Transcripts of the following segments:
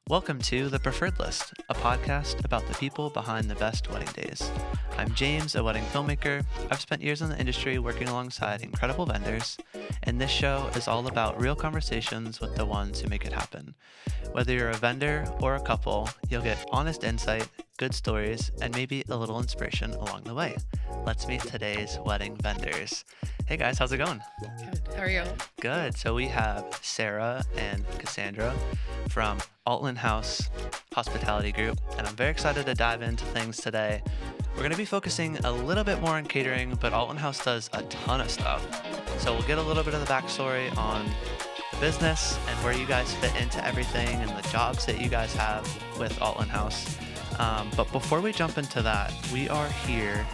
Welcome to The Preferred List, a podcast about the people behind the best wedding days. I'm James, a wedding filmmaker. I've spent years in the industry working alongside incredible vendors, and this show is all about real conversations with the ones who make it happen. Whether you're a vendor or a couple, you'll get honest insight, good stories, and maybe a little inspiration along the way. Let's meet today's wedding vendors. Hey guys, how's it going? Good. How are you? Good. So we have Sarah and Cassandra from Altland House Hospitality Group, and I'm very excited to dive into things today. We're going to be focusing a little bit more on catering, but Altland House does a ton of stuff. So we'll get a little bit of the backstory on the business and where you guys fit into everything and the jobs that you guys have with Altland House. But before we jump into that, we are here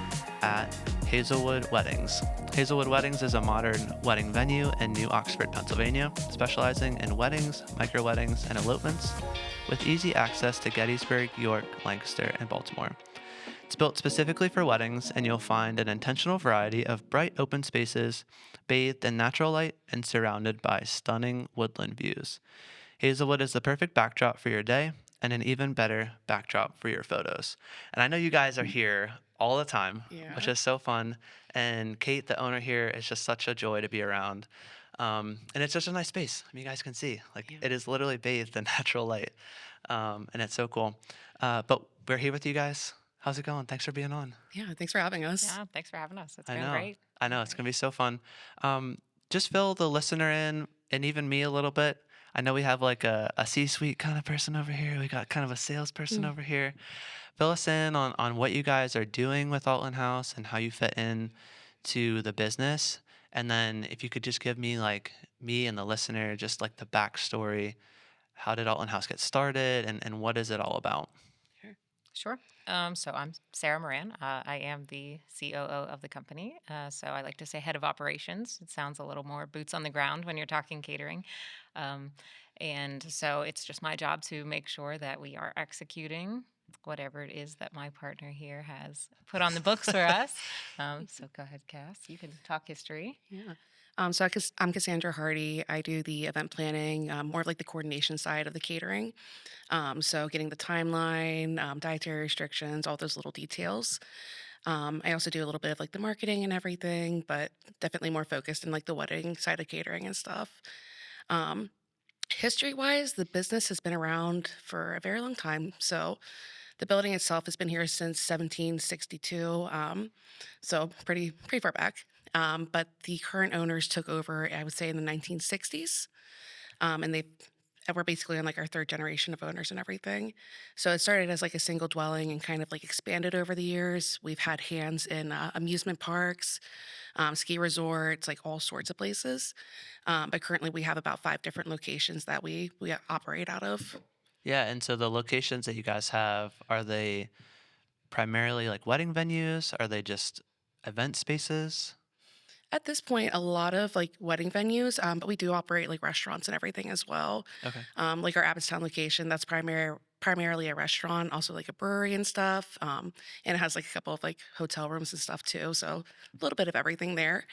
at Hazelwood Weddings. Hazelwood Weddings is a modern wedding venue in New Oxford, Pennsylvania, specializing in weddings, micro-weddings, and elopements, with easy access to Gettysburg, York, Lancaster, and Baltimore. It's built specifically for weddings, and you'll find an intentional variety of bright open spaces, bathed in natural light and surrounded by stunning woodland views. Hazelwood is the perfect backdrop for your day, and an even better backdrop for your photos. And I know you guys are here all the time, which Yeah. is so fun. And Kate, the owner here, is just such a joy to be around. And it's just a nice space. I mean, you guys can see, like, Yeah. it is literally bathed in natural light. And it's so cool. But we're here with you guys. How's it going? Thanks for being on. Yeah. Thanks for having us. Yeah, thanks for having us. It's I been know. great. I know. It's going to be so fun. Just fill the listener in and even me a little bit. I know we have like a C-suite kind of person over here. We got kind of a salesperson Mm. over here. Fill us in on what you guys are doing with Altland House and how you fit in to the business. And then if you could just give me like me and the listener, just like the backstory. How did Altland House get started and what is it all about? Sure. Sure. So I'm Sarah Moran. I am the COO of the company. So I like to say head of operations. It sounds a little more boots on the ground when you're talking catering. Um, and so it's just my job to make sure that we are executing whatever it is that my partner here has put on the books for us. So go ahead, Cass. You can talk history. Yeah. I'm Cassandra Hardy. I do the event planning, more of like the coordination side of the catering. So getting the timeline, dietary restrictions, all those little details. I also do a little bit of like the marketing and everything, but definitely more focused in like the wedding side of catering and stuff. Um, History wise, the business has been around for a very long time. So the building itself has been here since 1762, so pretty far back. But the current owners took over, I would say, in the 1960s, and we're basically on like our third generation of owners and everything. So it started as like a single dwelling and kind of like expanded over the years. We've had hands in amusement parks, ski resorts, like all sorts of places. But currently, we have about 5 different locations that we operate out of. Yeah, and so the locations that you guys have, are they primarily like wedding venues? Are they just event spaces? At this point, a lot of like wedding venues, but we do operate like restaurants and everything as well. Okay. Like our Abbottstown location, that's primarily a restaurant, also like a brewery and stuff. And it has like a couple of like hotel rooms and stuff too. So a little bit of everything there.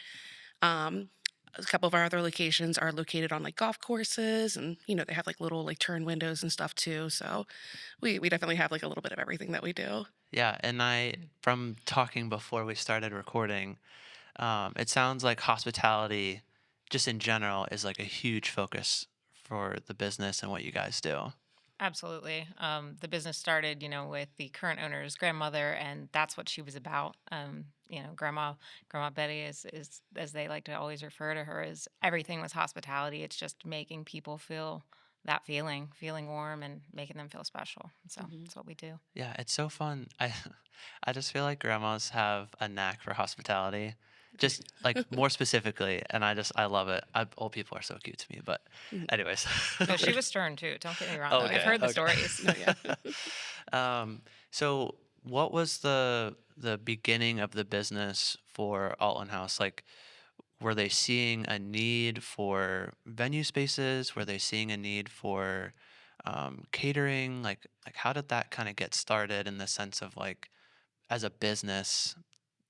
Um, a couple of our other locations are located on like golf courses, and they have like little like turn windows and stuff too. So we definitely have like a little bit of everything that we do. Yeah, and from talking before we started recording, it sounds like hospitality, just in general, is like a huge focus for the business and what you guys do. Absolutely. The business started, with the current owner's grandmother, and that's what she was about. Grandma Betty is as they like to always refer to her, is everything was hospitality. It's just making people feel that feeling warm and making them feel special. So Mhm. that's what we do. Yeah, it's so fun. I just feel like grandmas have a knack for hospitality, just like more specifically, and I love it. Old people are so cute to me, but Mhm. anyways. Oh, she was stern too. Don't get me wrong. I've Okay, heard the okay. stories. No, yeah. So what was the beginning of the business for Altland House? Like, were they seeing a need for venue spaces? Were they seeing a need for catering? Like how did that kind of get started in the sense of like as a business,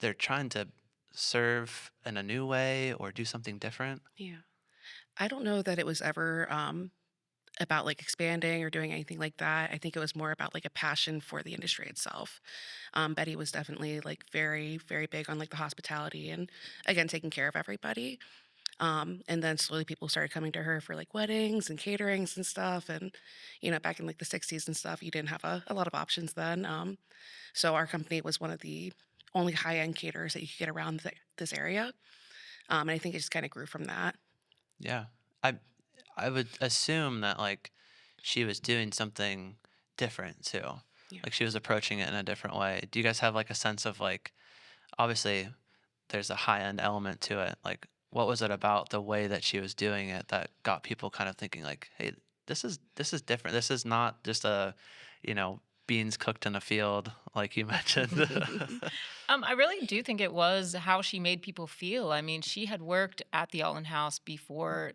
they're trying to serve in a new way or do something different? Yeah. I don't know that it was ever about like expanding or doing anything like that. I think it was more about like a passion for the industry itself. Betty was definitely like very, very big on like the hospitality and again taking care of everybody. And then slowly people started coming to her for like weddings and caterings and stuff. And back in like the '60s and stuff, you didn't have a lot of options then. So our company was one of the only high end caterers that you could get around this area. And I think it just kind of grew from that. Yeah. I I would assume that like she was doing something different too. Yeah. Like she was approaching it in a different way. Do you guys have like a sense of like obviously there's a high end element to it. Like what was it about the way that she was doing it that got people kind of thinking like, hey, this is different. This is not just a, you know, beans cooked in a field like you mentioned. I really do think it was how she made people feel. I mean, she had worked at the Altland House before,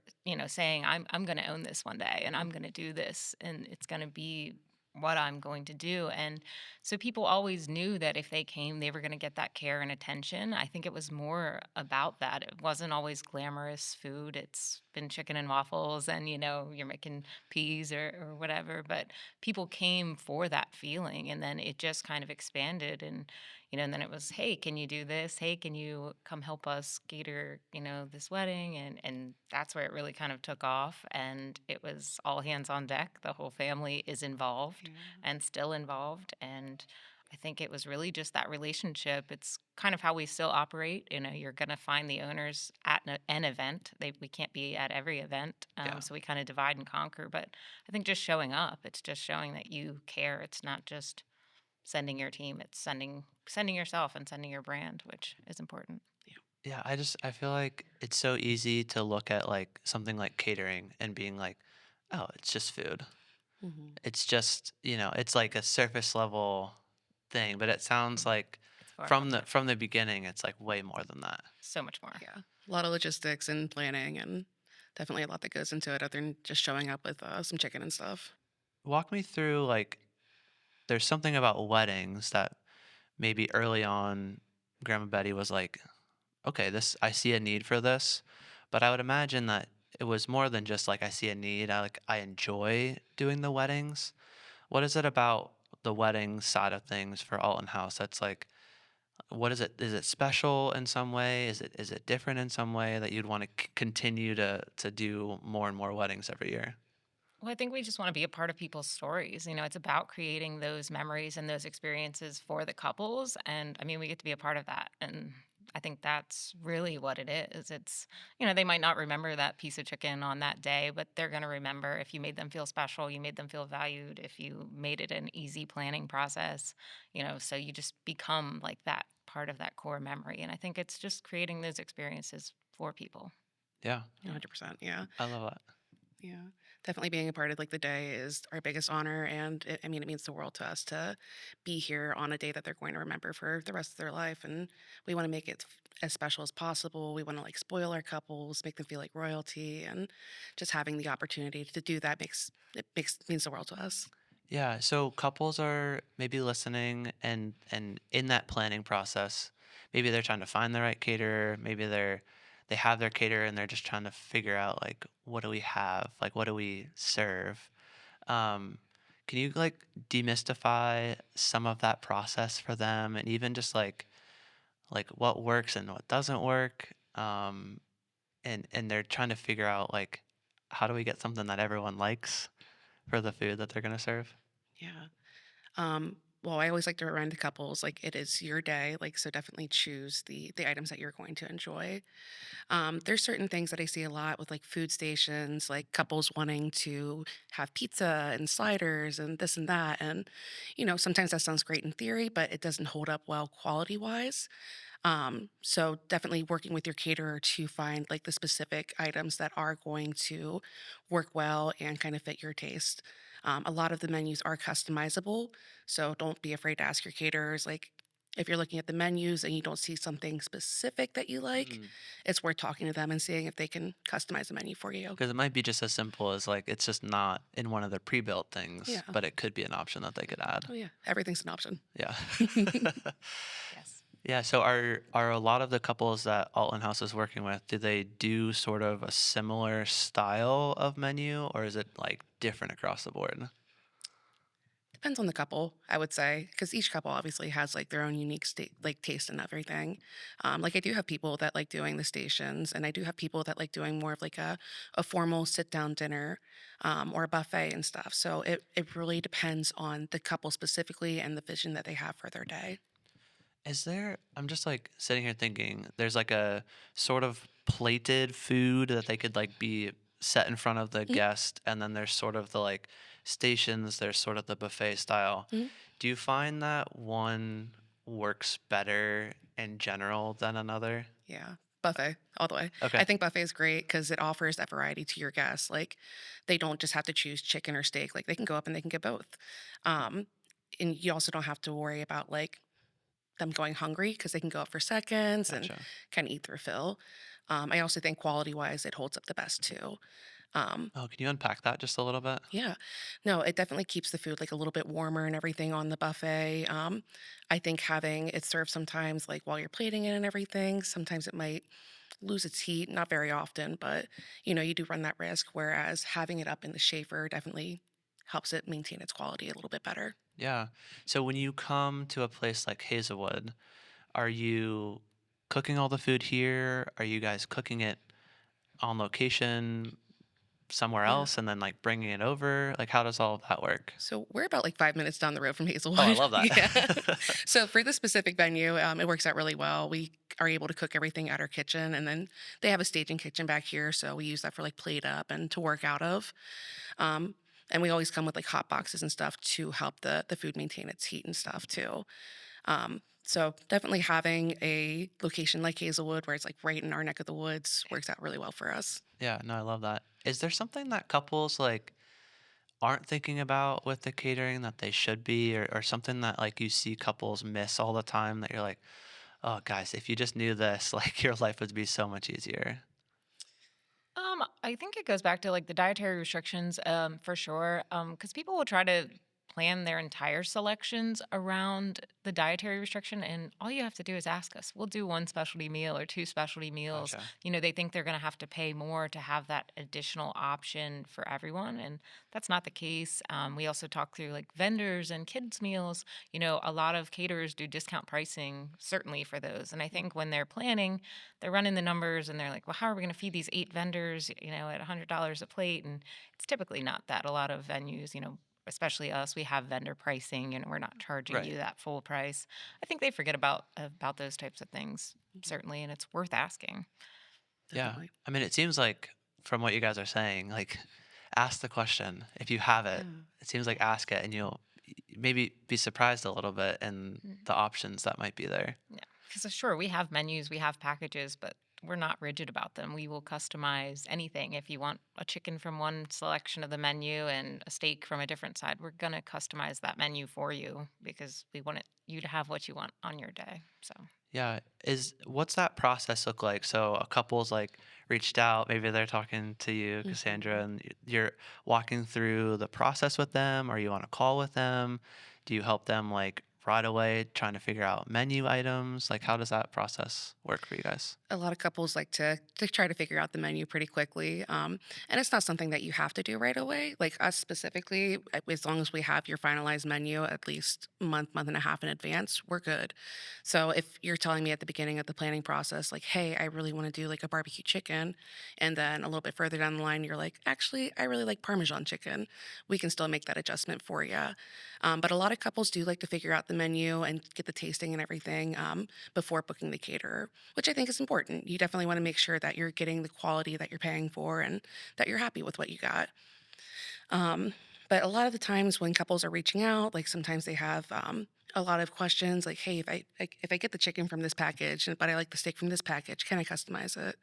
saying, I'm going to own this one day and I'm going to do this and it's going to be what I'm going to do. And so people always knew that if they came, they were going to get that care and attention. I think it was more about that. It wasn't always glamorous food. It's been chicken and waffles and, you're making peas or whatever. But people came for that feeling. And then it just kind of expanded. And then it was, hey, can you do this? Hey, can you come help us cater, this wedding? And that's where it really kind of took off. And it was all hands on deck. The whole family is involved Yeah. and still involved. And I think it was really just that relationship. It's kind of how we still operate. You're going to find the owners at an event. We can't be at every event. Yeah. So we kind of divide and conquer. But I think just showing up, it's just showing that you care. It's not just sending your team, it's sending yourself and sending your brand, which is important. Yeah, I feel like it's so easy to look at like something like catering and being like, oh, it's just food. Hmm. It's just, it's like a surface level thing, but it sounds Mhm. like It's far more from than the that. from the beginning, it's like way more than that. So much more. Yeah. A lot of logistics and planning, and definitely a lot that goes into it other than just showing up with some chicken and stuff. Walk me through like there's something about weddings that maybe early on Grandma Betty was like, okay, this I see a need for this, but I would imagine that it was more than just like I see a need. I enjoy doing the weddings. What is it about the wedding side of things for Alton House that's like what is it? Is it special in some way? Is it different in some way that you'd want to continue to do more and more weddings every year? Well, I think we just want to be a part of people's stories. It's about creating those memories and those experiences for the couples. And I mean, we get to be a part of that. And I think that's really what it is. They might not remember that piece of chicken on that day, but they're going to remember if you made them feel special, you made them feel valued, if you made it an easy planning process, so you just become like that part of that core memory. And I think it's just creating those experiences for people. Yeah, 100%. Yeah. I love that. Yeah. Definitely being a part of like the day is our biggest honor. And I mean, it means the world to us to be here on a day that they're going to remember for the rest of their life. And we want to make it as special as possible. We want to like spoil our couples, make them feel like royalty. And just having the opportunity to do that means the world to us. Yeah, so couples are maybe listening and in that planning process, maybe they're trying to find the right caterer, maybe they have their caterer and they're just trying to figure out like what do we have? Like what do we serve? Um, can you like demystify some of that process for them and even just like what works and what doesn't work? And they're trying to figure out like how do we get something that everyone likes for the food that they're gonna serve? Yeah. Well, I always like to remind the couples like it is your day, like so definitely choose the items that you're going to enjoy. There's certain things that I see a lot with like food stations, like couples wanting to have pizza and sliders and this and that. And, sometimes that sounds great in theory, but it doesn't hold up well quality wise. So definitely working with your caterer to find like the specific items that are going to work well and kind of fit your taste. A lot of the menus are customizable, so don't be afraid to ask your caterers like if you're looking at the menus and you don't see something specific that you like, it's worth talking to them and seeing if they can customize the menu for you. Because it might be just as simple as like it's just not in one of the pre-built things, Yeah. but it could be an option that they could add. Oh yeah. Everything's an option. Yeah. Yes. Yeah, so are a lot of the couples that Altland House is working with, do they do sort of a similar style of menu, or is it like different across the board? Depends on the couple, I would say, because each couple obviously has like their own unique like taste and everything. Like I do have people that like doing the stations, and I do have people that like doing more of like a formal sit down dinner, or a buffet and stuff. So it really depends on the couple specifically and the vision that they have for their day. Is there, I'm just like sitting here thinking, there's like a sort of plated food that they could like be set in front of the Mhm, guest, and then there's sort of the like stations, there's sort of the buffet style. mhm. Do you find that one works better in general than another? Yeah, buffet all the way. Okay, I think buffet is great because it offers that variety to your guests. Like, they don't just have to choose chicken or steak. Like, they can go up and they can get both. Um, and you also don't have to worry about like them going hungry because they can go up for seconds and gotcha. kind of eat their fill. I also think quality wise, it holds up the best too. Um, Oh, can you unpack that just a little bit? yeah, no, it definitely keeps the food like a little bit warmer and everything on the buffet. I think having it served sometimes, like while you're plating it and everything, sometimes it might lose its heat. Not very often, but you do run that risk. Whereas having it up in the shaver definitely helps it maintain its quality a little bit better. Yeah. So when you come to a place like Hazelwood, are you cooking all the food here? Are you guys cooking it on location somewhere Yeah. else and then like bringing it over? Like, how does all of that work? So we're about like 5 minutes down the road from Oh, I Hazelwood. love Yeah. that. So for this specific venue, it works out really well. We are able to cook everything at our kitchen, and then they have a staging kitchen back here, so we use that for like plate up and to work out of. Um, and we always come with like hot boxes and stuff to help the food maintain its heat and stuff too. So definitely having a location like Hazelwood, where it's like right in our neck of the woods, works out really well for us. Yeah, no, I love that. Is there something that couples like aren't thinking about with the catering that they should be, or something that like you see couples miss all the time that you're like, oh, guys, if you just knew this, like your life would be so much easier? I think it goes back to like the dietary restrictions, for sure. Because people will try to plan their entire selections around the dietary restriction, and all you have to do is ask us. We'll do one specialty meal or two specialty meals. Gotcha. They think they're going to have to pay more to have that additional option for everyone, and that's not the case. We also talk through like vendors and kids meals. A lot of caterers do discount pricing, certainly for those, and I think when they're planning, they're running the numbers and they're like, well, how are we going to feed these eight vendors, at $100 a plate? And it's typically not that. A lot of venues, especially us, we have vendor pricing and we're not charging Right. you that full price. I think they forget about those types of things, Mhm. certainly, and it's worth asking. Yeah. Definitely. I mean, it seems like from what you guys are saying, like ask the question if you have it. Yeah. It seems like ask it and you'll maybe be surprised a little bit in the options that might be there. Yeah, because sure, we have menus, we have packages, but we're not rigid about them. We will customize anything. If you want a chicken from one selection of the menu and a steak from a different side, we're gonna customize that menu for you because we want you to have what you want on your day. So. Yeah. What's that process look like? So a couple's like reached out, maybe they're talking to you, Cassandra, Mhm. and you're walking through the process with them. Are you on a call with them? Do you help them like right away trying to figure out menu items? Like, how does that process work for you guys? A lot of couples like to try to figure out the menu pretty quickly, and it's not something that you have to do right away. Like us specifically, as long as we have your finalized menu at least month and a half in advance, we're good. So if you're telling me at the beginning of the planning process, like, hey, I really want to do like a barbecue chicken, and then a little bit further down the line, you're like, actually, I really like Parmesan chicken, we can still make that adjustment for you. But a lot of couples do like to figure out the menu and get the tasting and everything, before booking the caterer, which I think is important. You definitely want to make sure that you're getting the quality that you're paying for and that you're happy with what you got. Um, but a lot of the times when couples are reaching out, like sometimes they have a lot of questions, like, "Hey, if I get the chicken from this package, but I like the steak from this package, can I customize it?"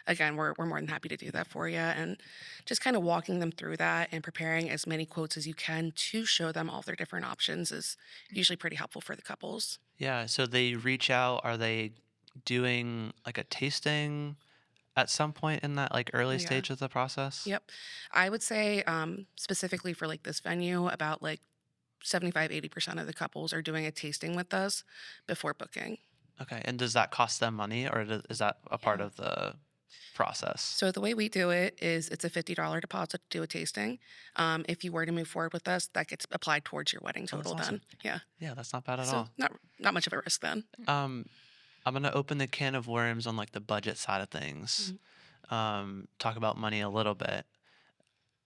Again, we're more than happy to do that for you, and just kind of walking them through that and preparing as many quotes as you can to show them all their different options is usually pretty helpful for the couples. Yeah. So they reach out. Are they doing like a tasting at some point in that like Oh early yeah. stage of the process? Yep. I would say, specifically for like this venue, about like 75, 80% of the couples are doing a tasting with us before booking. Okay. And does that cost them money, or is that a part Yeah. of the process? So the way we do it is it's a $50 deposit to do a tasting. If you were to move forward with us, that gets applied towards your wedding Oh, that's total then. awesome. Yeah. Yeah, that's not bad at So all. not much of a risk then. Um, I'm gonna open the can of worms on like the budget side of things. Mhm. Talk about money a little bit.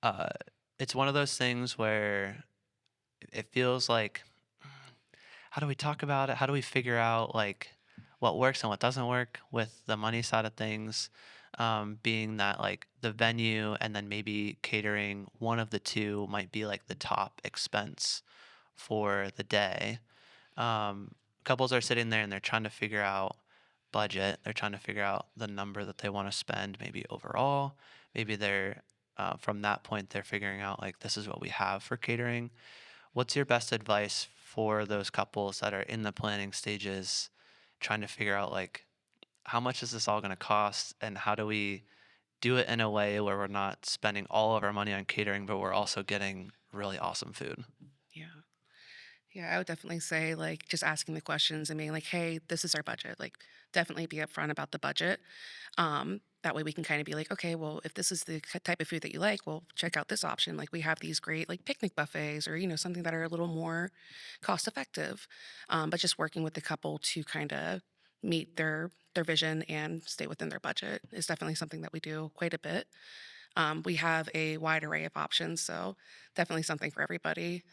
Uh, it's one of those things where it feels like, how do we talk about it? How do we figure out like what works and what doesn't work with the money side of things? Being that like the venue and then maybe catering, one of the two might be like the top expense for the day. Couples are sitting there and they're trying to figure out budget. They're trying to figure out the number that they want to spend, maybe overall. Maybe they're from that point they're figuring out like this is what we have for catering. What's your best advice for those couples that are in the planning stages, trying to figure out like how much is this all going to cost, and how do we do it in a way where we're not spending all of our money on catering, but we're also getting really awesome food? Yeah. Yeah, I would definitely say like just asking the questions and being like, "Hey, this is our budget." Like definitely be upfront about the budget. That way we can kind of be like, "Okay, well, if this is the type of food that you like, well, check out this option. Like we have these great like picnic buffets or something that are a little more cost effective." But just working with the couple to kind of meet their vision and stay within their budget is definitely something that we do quite a bit. We have a wide array of options, so definitely something for everybody.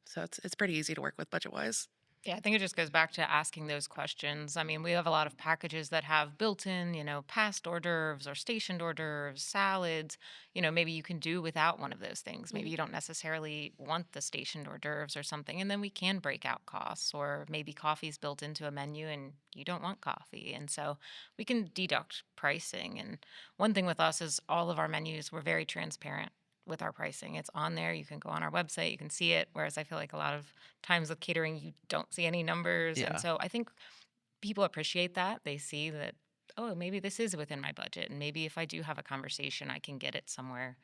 So it's pretty easy to work with budget wise. Yeah, I think it just goes back to asking those questions. I mean, we have a lot of packages that have built in, past hors d'oeuvres or stationed hors d'oeuvres, salads. Maybe you can do without one of those things. Maybe Mhm. you don't necessarily want the stationed hors d'oeuvres or something. And then we can break out costs, or maybe coffee's built into a menu and you don't want coffee. And so we can deduct pricing. And one thing with us is all of our menus, we're very transparent with our pricing. It's on there. You can go on our website, you can see it. Whereas I feel like a lot of times with catering, you don't see any numbers. And Yeah. so I think people appreciate that. They see that, oh, maybe this is within my budget. And maybe if I do have a conversation, I can get it somewhere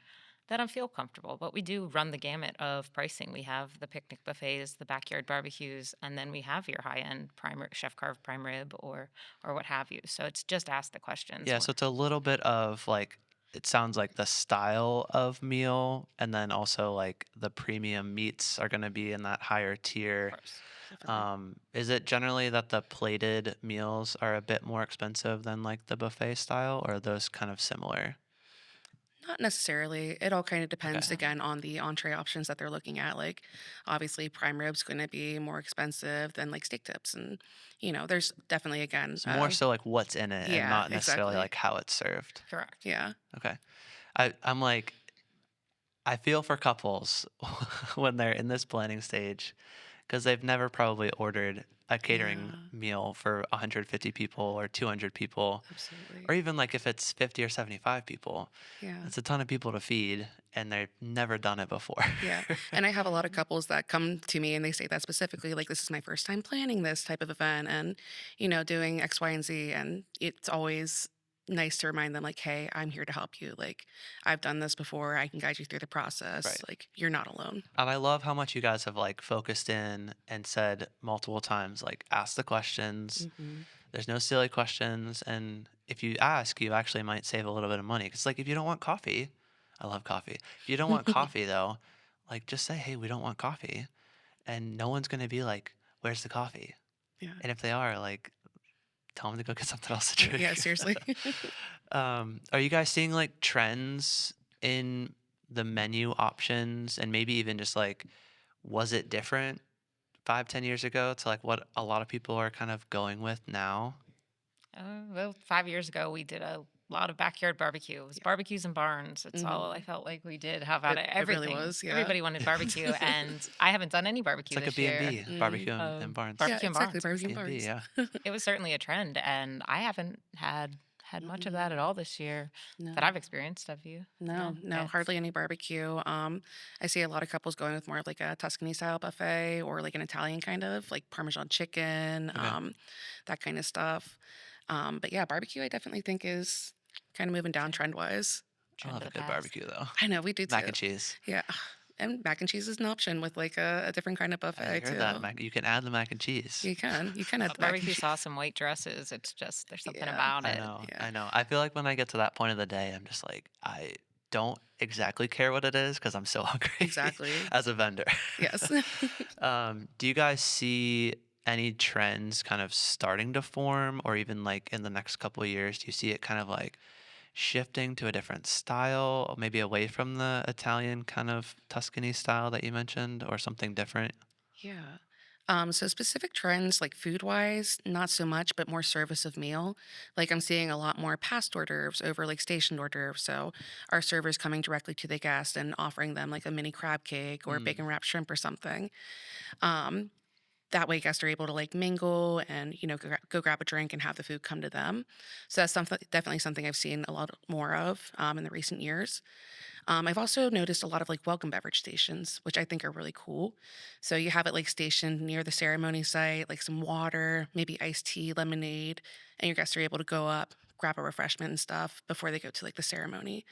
that I feel comfortable. But we do run the gamut of pricing. We have the picnic buffets, the backyard barbecues, and then we have your high end chef carved prime rib or what have you. So it's just ask the questions. Yeah, so it's a little bit of like, it sounds like the style of meal, and then also like the premium meats are going to be in that higher Of tier. course. Definitely. Is it generally that the plated meals are a bit more expensive than like the buffet style, or are those kind of similar? Not necessarily. It all kind of Okay. depends again on the entree options that they're looking at. Like obviously prime rib's going to be more expensive than like steak tips and there's definitely again So more so like what's in it and yeah, not necessarily exactly. like how it's served. Correct. Yeah. Okay. I'm like, I feel for couples when they're in this planning stage because they've never probably ordered a catering Yeah, meal for 150 people or 200 people, absolutely. or even like if it's 50 or 75 people. Yeah. That's a ton of people to feed, and they've never done it before. Yeah. And I have a lot of couples that come to me and they say that specifically, like, this is my first time planning this type of event and, doing X, Y, and Z. And it's always nice to remind them, like, hey, I'm here to help you. Like, I've done this before. I can guide you through the process. Right. Like, you're not alone. And I love how much you guys have like focused in and said multiple times, like, ask the questions. Hmm. There's no silly questions. And if you ask, you actually might save a little bit of money. Because, like, if you don't want coffee, I love coffee. If you don't want coffee, though, like, just say, hey, we don't want coffee. And no one's going to be like, where's the coffee? Yeah. And if they are, like, tell them to go get something else to Yeah, drink. seriously. Are you guys seeing like trends in the menu options, and maybe even just like, was it different 5, 10 years ago to like what a lot of people are kind of going with now? Well, 5 years ago, we did a lot of backyard barbecue. It was barbecues and barns. It's all I Hmm. felt like we did. How about it? It really Everything. was. Yeah. Everybody wanted barbecue, and I haven't done any It's barbecue like a this B and year. B, Mm. barbecue and barns. Yeah, Barbecue and exactly. barns. Barbecue and B&B, bars. yeah. It was certainly a trend, and I haven't had much of that Mm-mm. at all this year that No. I've experienced. Have you? No, No. no, hardly any barbecue. I see a lot of couples going with more of like a Tuscany style buffet or like an Italian kind of like Parmesan chicken, Okay. that kind of stuff. But yeah, barbecue I definitely think is kind of moving down Trend, trend wise. I trend love of a the good past. barbecue though. I know we do Mac too. and cheese. Yeah, And mac and cheese is an option with like a different kind of I buffet heard that too. you can add the mac and cheese. You can add the mac and Barbecue cheese. sauce and white dresses, it's just there's something Yeah, about I it. know, yeah, I know. I feel like when I get to that point of the day, I'm just like, I don't exactly care what it is because I'm so hungry exactly. as a vendor. Yes. Do you guys see any trends kind of starting to form, or even like in the next couple of years, do you see it kind of like shifting to a different style, or maybe away from the Italian kind of Tuscany style that you mentioned, or something different? Yeah. So specific trends like food wise, not so much, but more service of meal. Like I'm seeing a lot more past hors d'oeuvres over like stationed hors d'oeuvres. So our servers coming directly to the guest and offering them like a mini crab cake or Mm, bacon wrapped shrimp or something. Um, that way guests are able to like mingle and go grab a drink and have the food come to them. So that's something definitely something I've seen a lot more of in the recent years. I've also noticed a lot of like welcome beverage stations, which I think are really cool. So you have it like stationed near the ceremony site, like some water, maybe iced tea, lemonade, and your guests are able to go up, grab a refreshment and stuff before they go to like the ceremony,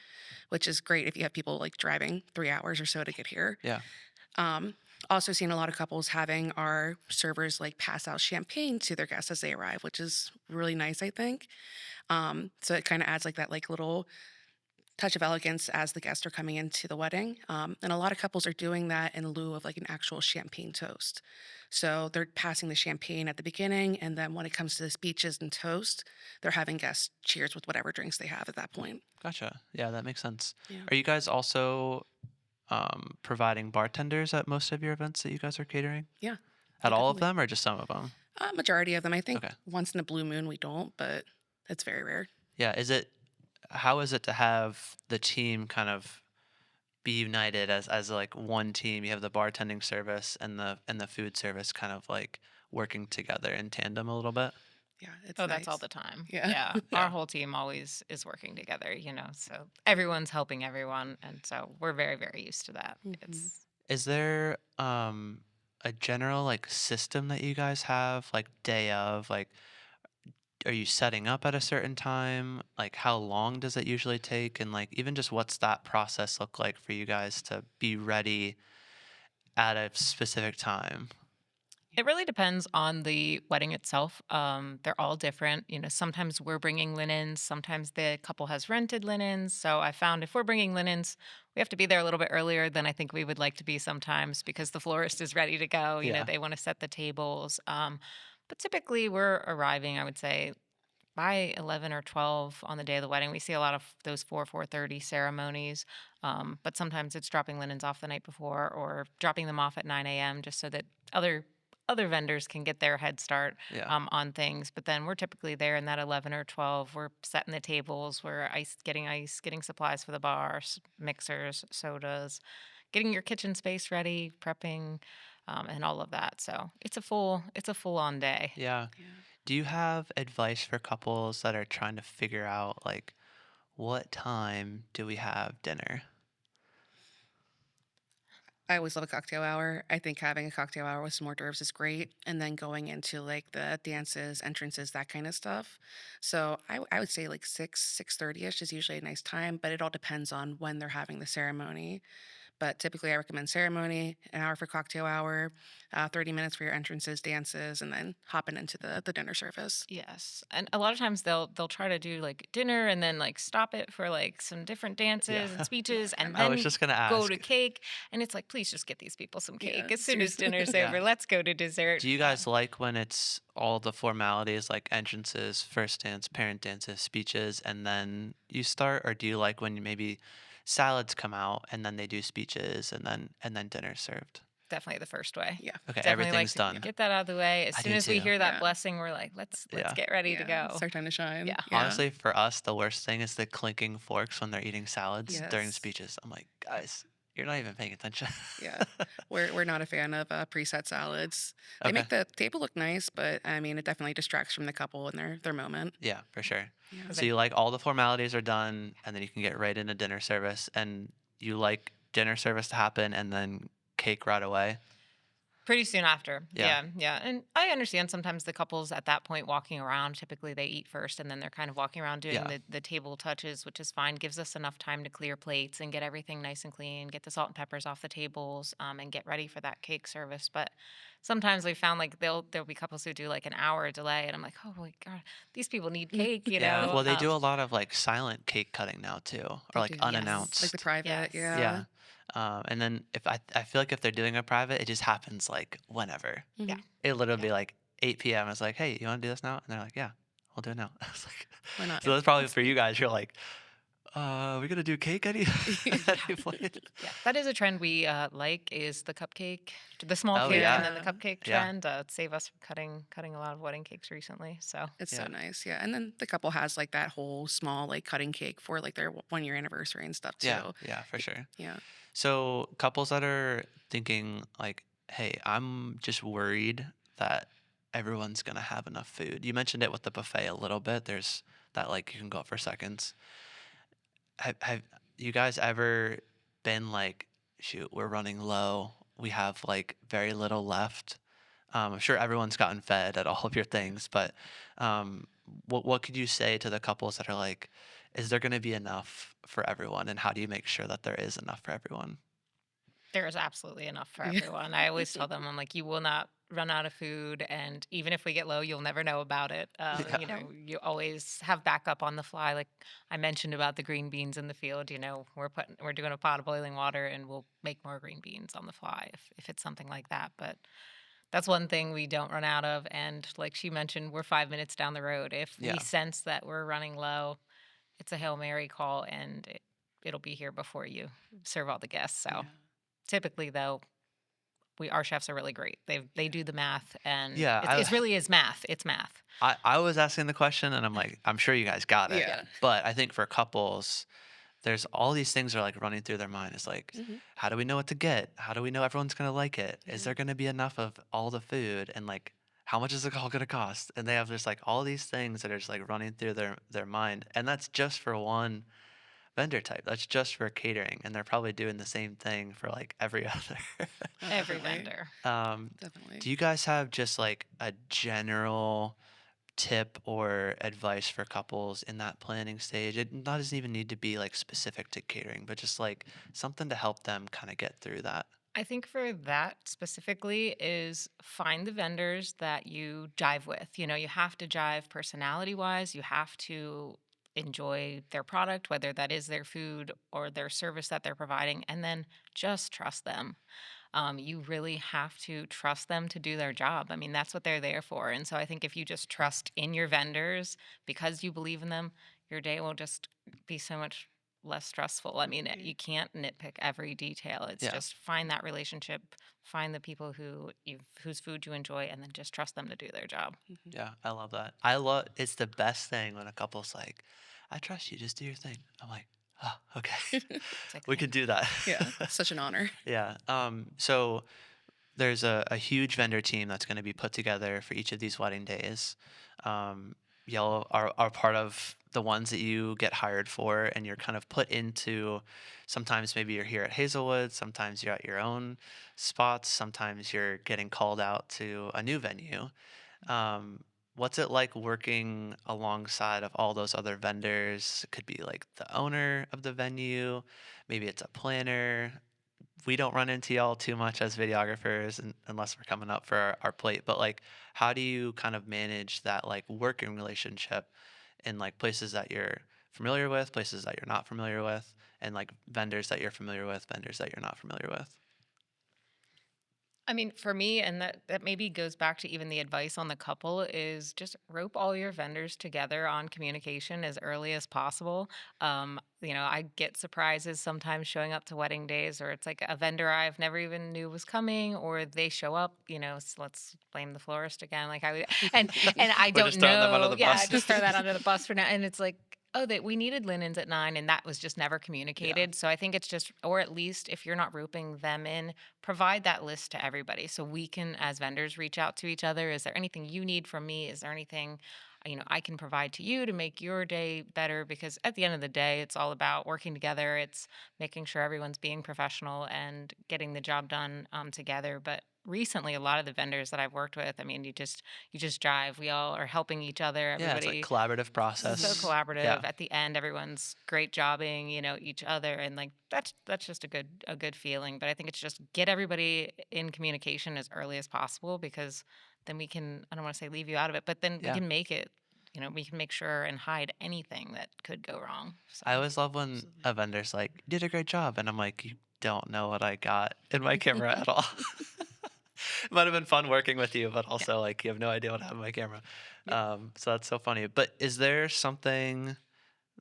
which is great if you have people like driving 3 hours or so to get here. yeah, Um, Also seen a lot of couples having our servers like pass out champagne to their guests as they arrive, which is really nice, I think. So it kind of adds like that like little touch of elegance as the guests are coming into the wedding. And a lot of couples are doing that in lieu of like an actual champagne toast. So they're passing the champagne at the beginning, and then when it comes to the speeches and toast, they're having guests cheers with whatever drinks they have at that point. gotcha. Yeah, that makes sense. Yeah. Are you guys also providing bartenders at most of your events that you guys are catering? Yeah. At Yeah, all of definitely. them, or just some of them? Majority of them, I think Okay. once in a blue moon we don't, but it's very rare. Yeah. How is it to have the team kind of be united as like one team? You have the bartending service and the food service kind of like working together in tandem a little bit. Yeah, it's Oh, that's all nice. the time. Yeah. Yeah. Our Yeah. whole team always is working together, so everyone's helping everyone. And so we're very, very used to that. hmm It's Is there a general like system that you guys have like day of, like, are you setting up at a certain time? Like, how long does it usually take? And like, even just what's that process look like for you guys to be ready at a specific time? It really depends on the wedding itself. They're all different. Sometimes we're bringing linens, sometimes the couple has rented linens. So I found if we're bringing linens, we have to be there a little bit earlier than I think we would like to be sometimes because the florist is ready to go. Yeah. They want to set the tables. But typically we're arriving, I would say, by 11 or 12 on the day of the wedding. We see a lot of those 4:30 ceremonies, but sometimes it's dropping linens off the night before or dropping them off at 9 a.m. just so that other vendors can get their head start Yeah. on things. But then we're typically there in that 11 or 12. We're setting the tables, we're ice, getting supplies for the bar, mixers, sodas, getting your kitchen space ready, prepping, and all of that. So it's a full on day. Yeah. Yeah. Do you have advice for couples that are trying to figure out like what time do we have dinner? I always love a cocktail hour. I think having a cocktail hour with some hors d'oeuvres is great. And then going into like the dances, entrances, that kind of stuff. So I would say like 6:30ish is usually a nice time, but it all depends on when they're having the ceremony. But typically, I recommend ceremony, an hour for cocktail hour, 30 minutes for your entrances, dances, and then hopping into the dinner service. Yes. And a lot of times they'll try to do like dinner and then like stop it for like some different Yeah. dances and speeches and I was then just gonna go ask. to cake. And it's like, please just get these people some Yeah, cake. As soon as seriously. dinner's Yeah. over, let's go to dessert. Do you guys like when it's all the formalities like entrances, first dance, parent dances, speeches, and then you start, or do you like when maybe salads come out and then they do speeches and then dinner's served? Definitely the first way. Yeah. Okay, Definitely like everything's to done. get that out of the way. As I soon do as we too. hear that Yeah. blessing, we're like, let's Yeah. get ready to Yeah. go. It's our time to shine. Yeah. Yeah. Honestly, for us, the worst thing is the clinking forks when they're eating salads during Yes. speeches. I'm like, guys, you're not even paying attention. Yeah. We're not a fan of preset salads. They Okay. make the table look nice, but I mean, it definitely distracts from the couple and their moment. Yeah, for sure. Yeah. But So then you like all the formalities are done, and then you can get right into dinner service, and you like dinner service to happen and then cake right away. Pretty soon after. Yeah. Yeah, yeah. And I understand sometimes the couples at that point walking around, typically they eat first and then they're kind of walking around doing Yeah. the table touches, which is fine. Gives us enough time to clear plates and get everything nice and clean, get the salt and peppers off the tables, and get ready for that cake service. But sometimes we found like there'll be couples who do like an hour delay and I'm like, oh my God, these people need cake, you Yeah. know? Well, they do a lot of like silent cake cutting now too, or They like do, yes. Like the unannounced. private, Yes. yeah. Yeah. And then if I feel like if they're doing a private, it just happens like whenever. Yeah. Mhm. It literally Yeah. be like 8 p.m. It's like, hey, you want to do this now? And they're like, yeah, we'll do it now. It's like, Why not? so Yeah. that's probably for you guys. You're like, we gonna do cake any Yeah. any point? Yeah, that is a trend we like is the cupcake, the small Oh cake, and yeah, then the Yeah. cupcake yeah, trend. Save us from cutting a lot of wedding cakes recently. So It's so yeah, nice, yeah, and then the couple has, like, that whole small, like, cutting cake for, like, their 1-year anniversary and stuff yeah, too. yeah, for Y sure. Yeah. So couples that are thinking like, hey, I'm just worried that everyone's gonna have enough food. You mentioned it with the buffet a little bit. There's that like you can go for seconds. Have you guys ever been like, shoot, we're running low. We have like very little left. I'm sure everyone's gotten fed at all of your Yeah. things, but um, what could you say to the couples that are like, is there going to be enough for everyone, and how do you make sure that there is enough for everyone? there is absolutely enough for Yeah. everyone. I always tell them, I'm like, you will not run out of food, and even if we get low, you'll never know about it. Yeah, Right. You always have backup on the fly. Like I mentioned about the green beans in the field. We're doing a pot of boiling water, and we'll make more green beans on the fly if it's something like that. But that's one thing we don't run out of. And like she mentioned, we're 5 minutes down the road. If we yeah, sense that we're running low, it's a Hail Mary call and it'll be here before you serve all the guests. So Yeah. typically though, our chefs are really great. They Yeah. do the math and yeah. it's really is math. It's math. I was asking the question, and I'm like, I'm sure you guys got it, Yeah. Yeah. but I think for couples, there's all these things are like running through their mind. It's like, Mhm. how do we know what to get? How do we know everyone's gonna like it? Is Yeah. there gonna be enough of all the food? And like, how much is it all gonna cost? And they have just like all these things that are just like running through their mind, and that's just for one vendor type. That's just for catering, and they're probably doing the same thing for like every other. Oh, Every definitely. vendor. um, Definitely. do you guys have just like a general tip or advice for couples in that planning stage? It doesn't even need to be like specific to catering, but just like something to help them kind of get through that. I think for that specifically is find the vendors that you jive with. You have to jive personality wise. You have to enjoy their product, whether that is their food or their service that they're providing, and then just trust them. You really have to trust them to do their job. I mean, that's what they're there for. And so I think if you just trust in your vendors because you believe in them, your day will just be so much less stressful. I mean, Yeah. you can't nitpick every detail. It's Yeah. just find that relationship, find the people whose food you enjoy, and then just trust them to do their job. Mhm. Yeah. I love that. I love it's the best thing when a couple's like, I trust you, just do your thing. I'm like, oh, okay. It's like, We could do that. Yeah. Such an honor. Yeah. So there's a huge vendor team that's going to be put together for each of these wedding days. Y'all are part of the ones that you get hired for, and you're kind of put into. Sometimes maybe you're here at Hazelwood, sometimes you're at your own spots, sometimes you're getting called out to a new venue. What's it like working alongside of all those other vendors? It could be like the owner of the venue, maybe it's a planner. We don't run into y'all too much as videographers unless we're coming up for our plate, but like how do you kind of manage that like working relationship in like places that you're familiar with, places that you're not familiar with, and like vendors that you're familiar with, vendors that you're not familiar with? I mean, for me, and that maybe goes back to even the advice on the couple is just rope all your vendors together on communication as early as possible. I get surprises sometimes showing up to wedding days, or it's like a vendor I've never even knew was coming, or they show up. Let's blame the florist again. Like I would, and I We're don't just throwing them under know. the Yeah, bus. just throw that under the bus for now. And it's like, oh, that we needed linens at 9, and that was just never Yeah. communicated. So I think it's just, or at least if you're not roping them in, provide that list to everybody so we can, as vendors, reach out to each other. Is there anything you need from me? Is there anything I can provide to you to make your day better, because at the end of the day, it's all about working together. It's making sure everyone's being professional and getting the job done together. But recently, a lot of the vendors that I've worked with, I mean, you just drive. We all are helping each other. Yeah, it's like Everybody collaborative so Mhm. process. collaborative. Yeah. At the end, everyone's great jobbing, each other, and like that's just a good feeling. But I think it's just get everybody in communication as early as possible, because then we can, I don't want to say leave you out of it, but then we Yeah. can make it, we can make sure and hide anything that could go wrong. So I always love when Absolutely. a vendor's like, "You did a great job," and I'm like, "You don't know what I got in my camera at all." It might have been fun working with you, but yeah, also like you have no idea what I have in my camera. yeah. So that's so funny. But is there something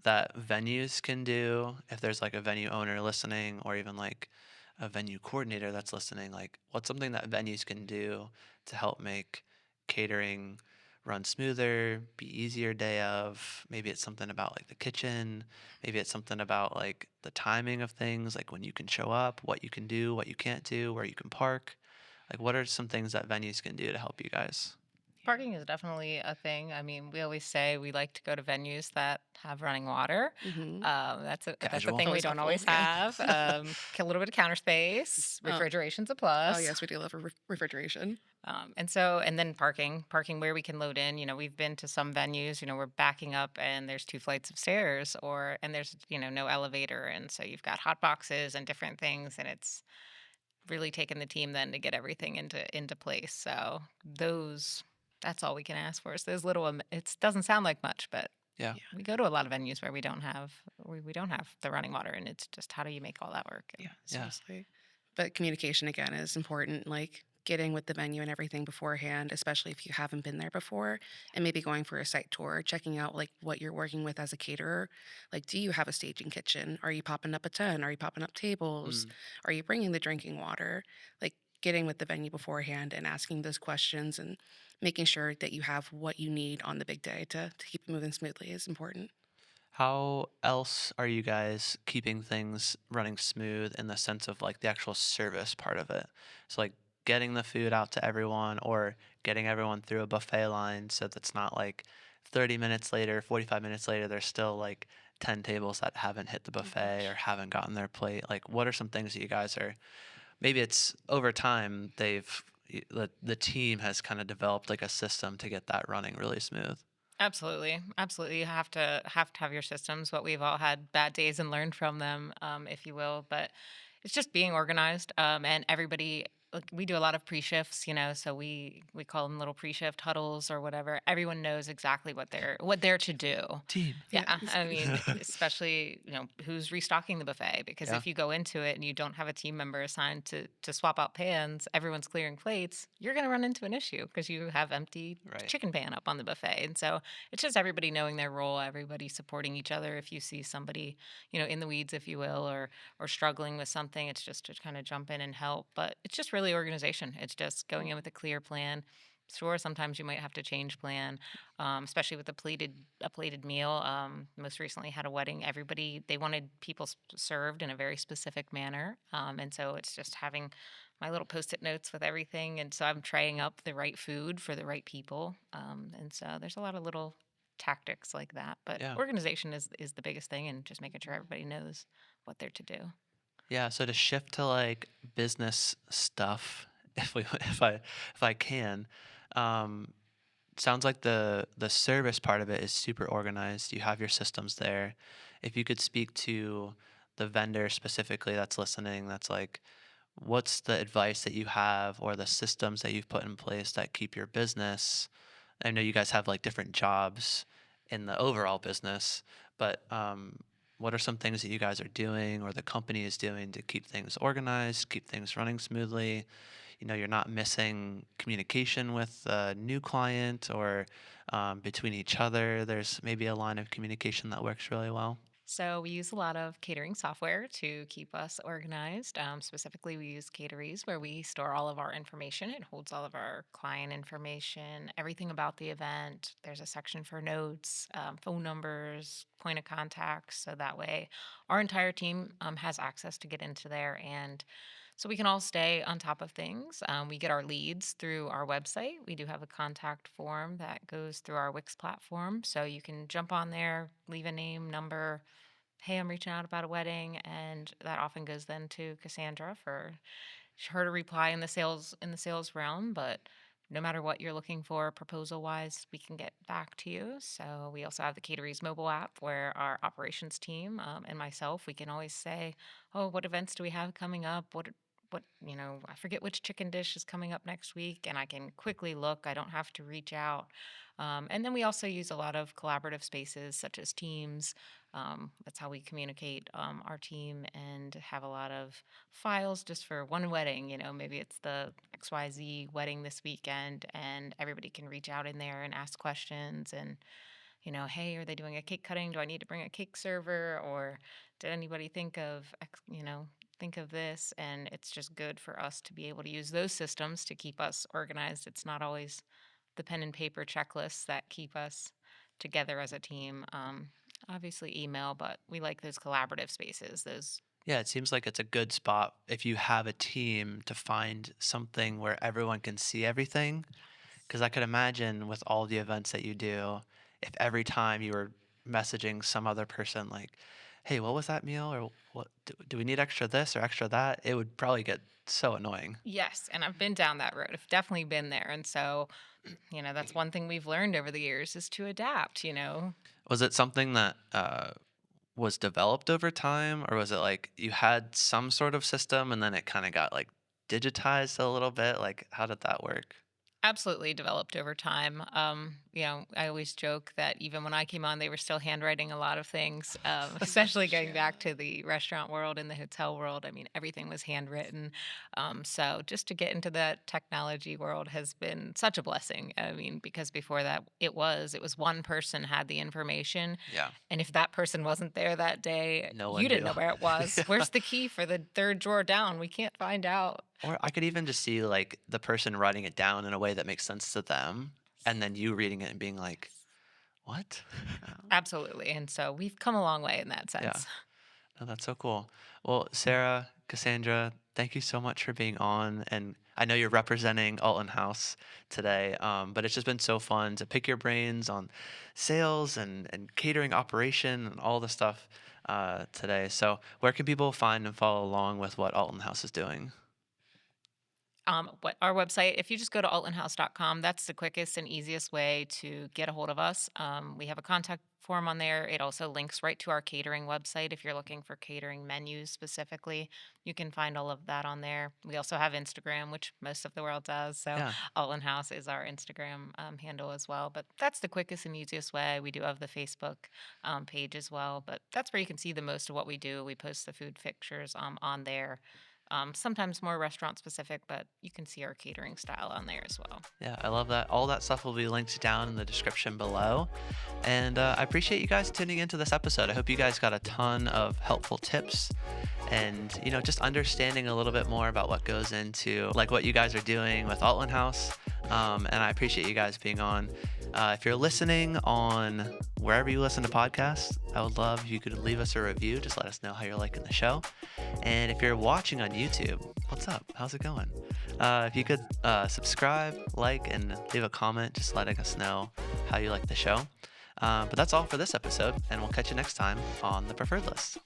that venues can do if there's like a venue owner listening or even like a venue coordinator that's listening? Like, what's something that venues can do to help make catering run smoother, be easier day of? Maybe it's something about like the kitchen, maybe it's something about like the timing of things, like when you can show up, what you can do, what you can't do, where you can park. Like, what are some things that venues can do to help you guys? Parking is definitely a thing. I mean, we always say we like to go to venues that have running water. Hmm. That's a Casual. thing we Always don't helpful. always Yeah. have. A little bit of counter space. Oh, Refrigeration's a oh plus. yes, we do love a refrigeration. And then parking where we can load in. We've been to some venues, we're backing up and there's two flights of stairs, and there's, no elevator. And so you've got hot boxes and different things. And it's really taken the team then to get everything into place. So that's all we can ask for. So those little, it doesn't sound like much, but Yeah. Yeah. we go to a lot of venues where we don't have the running water, and it's just how do you make all that work? Yeah, And Yeah. seriously. But communication again is important, like getting with the venue and everything beforehand, especially if you haven't been there before, and maybe going for a site tour, checking out like what you're working with as a caterer. Like, do you have a staging kitchen? Are you popping up a tent? Are you popping up tables? Mm. Are you bringing the drinking water? Like, getting with the venue beforehand and asking those questions and making sure that you have what you need on the big day to keep it moving smoothly is important. How else are you guys keeping things running smooth in the sense of like the actual service part of it? So like getting the food out to everyone or getting everyone through a buffet line so that's not like 30 minutes later, 45 minutes later, there's still like 10 tables that haven't hit the Oh buffet or gosh. haven't gotten their plate. Like what are some things that you guys are, maybe it's over time the team has kind of developed like a system to get that running really smooth. Absolutely, absolutely. You have to have your systems. But we've all had bad days and learned from them, if you will. But it's just being organized, and everybody. Like, we do a lot of pre-shifts, so we call them little pre-shift huddles or whatever. Everyone knows exactly what they're to do. Team. Yeah, Yeah. I mean, especially who's restocking the buffet, because Yeah. if you go into it and you don't have a team member assigned to swap out pans, everyone's clearing plates. You're going to run into an issue because you have empty Right. chicken pan up on the buffet, and so it's just everybody knowing their role, everybody supporting each other. If you see somebody, in the weeds, if you will, or struggling with something, it's just to kind of jump in and help. But it's just really organization. It's just going in with a clear plan. Sure, sometimes you might have to change plan, especially with a plated meal. Most recently had a wedding. Everybody, they wanted people served in a very specific manner, and so it's just having my little post-it notes with everything, and so I'm trying up the right food for the right people, and so there's a lot of little tactics like that. But Yeah. organization is the biggest thing, and just making sure everybody knows what they're to do. Yeah, so to shift to like business stuff, if we if I can, um, sounds like the service part of it is super organized. You have your systems there. If you could speak to the vendor specifically that's listening, that's like, what's the advice that you have or the systems that you've put in place that keep your business? I know you guys have like different jobs in the overall business, but what are some things that you guys are doing or the company is doing to keep things organized, keep things running smoothly? You're not missing communication with a new client or between each other. There's maybe a line of communication that works really well. So we use a lot of catering software to keep us organized. Specifically, we use Cateries, where we store all of our information. It holds all of our client information, everything about the event. There's a section for notes, phone numbers, point of contacts. So that way, our entire team has access to get into there and so we can all stay on top of things. We get our leads through our website. We do have a contact form that goes through our Wix platform. So you can jump on there, leave a name, number. Hey, I'm reaching out about a wedding. And that often goes then to Cassandra for her to reply in the sales realm. But no matter what you're looking for proposal wise, we can get back to you. So we also have the Catering's mobile app where our operations team and myself, we can always say, oh, what events do we have coming up? What I forget which chicken dish is coming up next week, and I can quickly look. I don't have to reach out. And then we also use a lot of collaborative spaces such as Teams. That's how we communicate our team, and have a lot of files just for one wedding. Maybe it's the XYZ wedding this weekend, and everybody can reach out in there and ask questions. And, hey, are they doing a cake cutting? Do I need to bring a cake server? Or did anybody think of this? And it's just good for us to be able to use those systems to keep us organized. It's not always the pen and paper checklists that keep us together as a team. Obviously, email, but we like those collaborative spaces. Those Yeah, it seems like it's a good spot if you have a team to find something where everyone can see everything. Because I could imagine with all the events that you do, if every time you were messaging some other person like, "Hey, what was that meal?" or "What do we need extra this or extra that?" It would probably get so annoying. Yes, and I've been down that road. I've definitely been there, and so that's one thing we've learned over the years is to adapt. Was it something that was developed over time, or was it like you had some sort of system and then it kind of got like digitized a little bit? Like, how did that work? Absolutely developed over time. I always joke that even when I came on, they were still handwriting a lot of things, especially going back to the restaurant world and the hotel world. I mean, everything was handwritten. So just to get into that technology world has been such a blessing. I mean, because before that, it was one person had the information, Yeah, and if that person wasn't there that day, no you one didn't knew. know where it was. Yeah. Where's the key for the third drawer down? We can't find out. Or I could even just see like the person writing it down in a way that makes sense to them, and then you reading it and being like, "What?" Absolutely. And so we've come a long way in that Yeah. sense. No, that's so cool. Well, Sarah, Cassandra, thank you so much for being on. And I know you're representing Altland House today, but it's just been so fun to pick your brains on sales and catering operation and all the stuff today. So, where can people find and follow along with what Altland House is doing? What our website, if you just go to altlandhouse.com, that's the quickest and easiest way to get a hold of us. We have a contact form on there. It also links right to our catering website. If you're looking for catering menus specifically, you can find all of that on there. We also have Instagram, which most of the world does. So Yeah. Altland House is our Instagram handle as well. But that's the quickest and easiest way. We do have the Facebook page as well. But that's where you can see the most of what we do. We post the food pictures on there. Sometimes more restaurant specific, but you can see our catering style on there as well. Yeah, I love that. All that stuff will be linked down in the description below. And I appreciate you guys tuning into this episode. I hope you guys got a ton of helpful tips and, just understanding a little bit more about what goes into like what you guys are doing with Altland House. And I appreciate you guys being on. If you're listening on wherever you listen to podcasts, I would love if you could leave us a review. Just let us know how you're liking the show. And if you're watching on YouTube, what's up? How's it going? If you could subscribe, like, and leave a comment, just letting us know how you like the show. But that's all for this episode, and we'll catch you next time on the Preferred List.